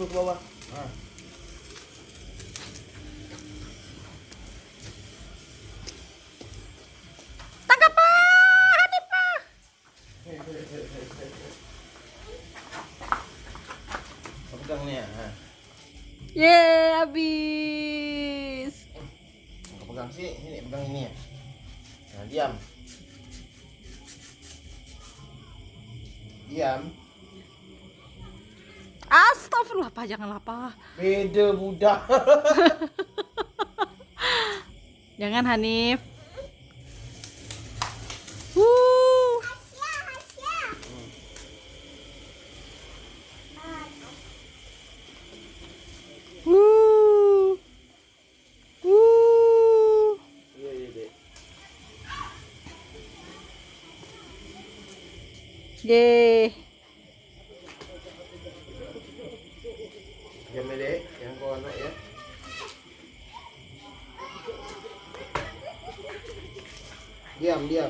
dulu ke bawah. Nah. Tangkap Pak Hanif Pak. Pegang nih ya. Nah. Yeay, habis. Nggak pegang sih, ini pegang ini ya. Nah, diam. Diam. Astagfirullah Pak, janganlah Pak. Beda budak. Jangan Hanif. Wuh. Wuh. Wuh. Iya, iya, Dek. Yeay. Diam ya, Dek. Yang kau anak ya. Diam, diam.